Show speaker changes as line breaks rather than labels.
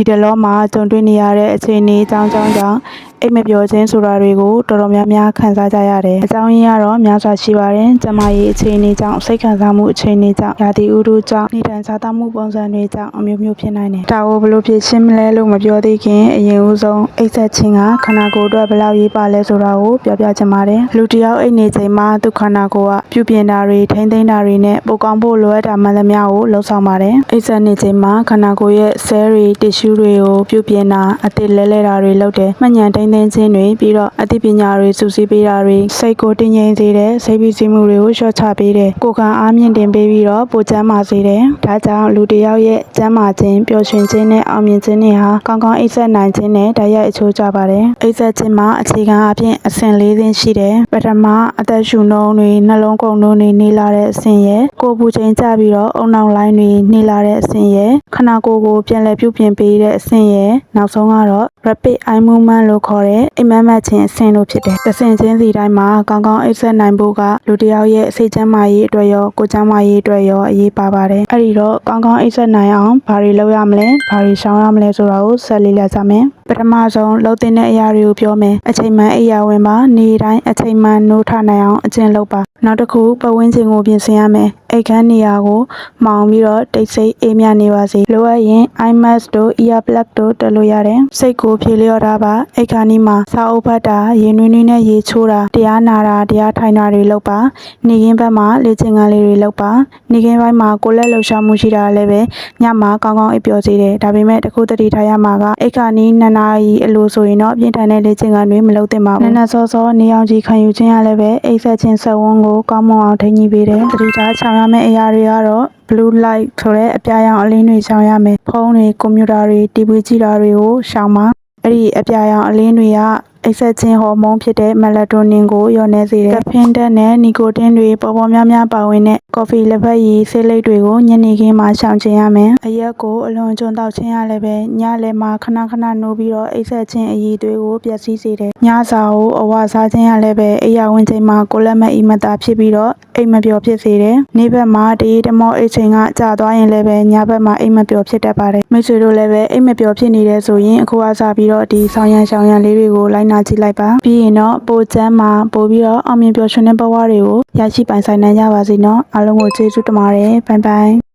ဒီတလောမှာကြုံတွေ့နေရတဲ့အခြေအနေအကြောင်းကြောင့်အိမ်မပြောခြင်းဆိုတာတွေကိုတော်တော်များများခံစားကြရတယ်။အကြောင်းရင်းကတော့များစွာရှိပါတယ်။ကျမရဲ့အခြေအနေကြောင့်စိတ်ခံစားမှုအခြေအနေကြောင့်ရာသီဥတုကြောင့်နေထိုင်စားသောက်မှုပုံစံတွေကြောင့်အမျိုးမျိုးဖြစ်နိုင်တယ်။ဒါကိုဘယ်လိုဖြေရှင်းမလဲလို့မပြောသေးခင်အရင်ဦးဆုံးအိပ်ဆက်ခြင်းကခန္ဓာကိုယ်အတွက်ဘယ်လောက်ရေးပါလဲဆိုတာကိုပြောပြချင်ပါတယ်။လူတစ်ယောက်အိပ်နေချိန်မှာသူခန္ဓာကိုယ်ကပြုပြင်တာတွေထိမ့်သိမ်းတာတွေနဲ့ပိုကောင်းဖို့လိုအပ်တာမှန်သမျှကိုလှုပ်ဆောင်ပါတယ်။အိပ်ဆက်နေချိန်မှာခန္ဓာကိုယ်ရဲ့ဆဲတွေတစ်ရှူးတွေကိုပြုပြင်တာအသစ်လဲလှဲတာတွေလုပ်တယ်။မှတ်ဉာဏ်ထိမ့်သိမ်းခြင်းတွေပြီးတော့အသိပညာတွေစုစည်းပေးတာတွေစိတ်ကိုတည်ငြိမ်စေတယ်စိတ်ပြီးစီးမှုတွေကိုလျှော့ချပေးတယ်ကိုယ်ခံအားမြင့်တင်ပေးပြီးတော့ပိုကျန်းမာစေတယ်ဒါကြောင့်လူတစ်ယောက်ရဲ့ကျန်းမာခြင်းပျော်ရွှင်ခြင်းနဲ့အောင်မြင်ခြင်းတွေဟာကောင်းကောင်းအိပ်ဆက်နိုင်ခြင်းနဲ့တိုက်ရိုက်အချိုးကျပါတယ်အိပ်ဆက်ခြင်းမှာအခြေခံအဖြစ်အဆင့်၄ဆင့်ရှိတယ်ပထမအသက်ရှူနှုန်းတွေနှလုံးကုန်နှုန်းတွေနေလာတဲ့အဆင့်ရဲ့ကိုယ်ပူချိန်ကျပြီးတော့အုံနောက်လိုင်းတွေနေလာတဲ့အဆင့်ရဲ့ခန္ဓာကိုယ်ကိုပြန်လည်ပြုပြင်ပေးတဲ့အဆင့်ရဲ့နောက်ဆုံးကတော့ rapid eye movement လို့ခေါ်တဲ့အိမ်မက်မှတ်ခြင်းအဆင့်လို့ဖြစ်တယ်တစ်ဆင့်ချင်းစီတိုင်းမှာကောင်းကောင်းအိပ်ဆက်နိုင်ဖို့ကလူတစ်ယောက်ရဲ့စိတ်ကျန်းမာရေးအတွက်ရောကိုယ်ကျန်းမာရေးအတွက်ရောအရေးပါပါတယ်အဲ့ဒီတော့ကောင်းကောင်းအိပ်ဆက်နိုင်အောင်ဘာတွေလုပ်ရမလဲဘာတွေရှောင်ရမလဲဆိုတာကိုဆက်လေ့လာကြမယ်ပထမဆုံးလှုပ်တဲ့အရာတွေကိုပြောမယ်အချိန်မှန်အိပ်ယာဝင်ပါနေတိုင်းအချိန်မှန်နိုးထနိုင်အောင်အကျင့်လုပ်ပါနောက်တစ်ခုပတ်ဝန်းကျင်ကိုပြင်ဆင်ရမယ်အိတ်ခမ်းနေရာကိုမှောင်ပြီးတော့တိတ်ဆိတ်အေးမြနေပါစေလိုအပ်ရင် eye mask တို့ ear plug တို့တက်လို့ရတယ်စိတ်ကိုဖြေလျော့ထားပါအိတ်ခမ်းနီးမှာစာအုပ်ဖတ်တာရေနွေးနွေးနဲ့ရေချိုးတာတရားနာတာတရားထိုင်တာတွေလုပ်ပါနေကင်းဘက်မှာလေ့ကျင့်ခန်းလေးတွေလုပ်ပါနေကင်းပိုင်းမှာကိုယ်လက်လှုပ်ရှားမှုရှိတာလည်းပဲညမှာကောင်းကောင်းအိပ်ပျော်စေတယ်ဒါပေမဲ့တခုတတိထားရမှာကအိတ်ခမ်းနီး2နာရီအလိုဆိုရင်တော့ပြင်းထန်တဲ့လေ့ကျင့်ခန်းတွေမလုပ်သင့်ပါဘူးနည်းနည်းစောစောနေအောင်ကြီးခံယူခြင်းရလည်းပဲအိပ်ဆက်ခြင်းစက်ဝန်းကိုကောင်းမွန်အောင်ထိန်းညှိပေးတယ်တတိထားချောင်ရမယ့်အရာတွေကတော့ blue light ဆိုတဲ့အပြာရောင်အလင်းတွေရှောင်ရမယ်ဖုန်းတွေကွန်ပျူတာတွေ TV ကြည့်တာတွေကိုရှောင်ပါအဲ့ဒီအပြာရောင်အလင်းတွေကအိပ်ဆက်ခြင်းဟော်မုန်းဖြစ်တဲ့မက်လာတိုနင်ကိုလျော့နေစေတယ်ကဖင်းဓာတ်နဲ့နီကိုတင်းတွေပေါ်ပေါ်များများပါဝင်တဲ့ကော်ဖီလက်ဖက်ရည်ဆေးလိပ်တွေကိုညနေခင်းမှာရှောင်ကျဉ်ရမယ်အရက်ကိုအလွန်ကျွံတောက်ခြင်းရလည်းပဲညလယ်မှာခဏခဏနိုးပြီးတော့အိပ်ဆက်ခြင်းအရည်သွေးကိုပျက်စီးစေတယ်ညစာကိုအဝစားခြင်းရလည်းပဲအိယာဝင်ချိန်မှာကိုလက်မဲ့အိမ်မသာဖြစ်ပြီးတော့အိမ်မပျော်ဖြစ်စေတယ်နေ့ဘက်မှာတရေတမောအိတ်ချိန်ကကြာသွားရင်လည်းပဲညဘက်မှာအိမ်မပျော်ဖြစ်တတ်ပါတယ်မိတ်ဆွေတို့လည်းပဲအိမ်မပျော်ဖြစ်နေတယ်ဆိုရင်အခုအစားပြီးတော့ဒီဆောင်ရန်ရှောင်ရန်လေးတွေကိုလိုက်နာကြည့်လိုက်ပါပြီးရင်တော့ပိုချမ်းမှာပို့ပြီးတော့အောင်မြင်ပျော်ရွှင်တဲ့ဘဝတွေကိုရရှိပိုင်ဆိုင်နိုင်ကြပါစေနော်အားလုံးကိုကျေးဇူးတင်ပါတယ်ဘိုင်ဘိုင်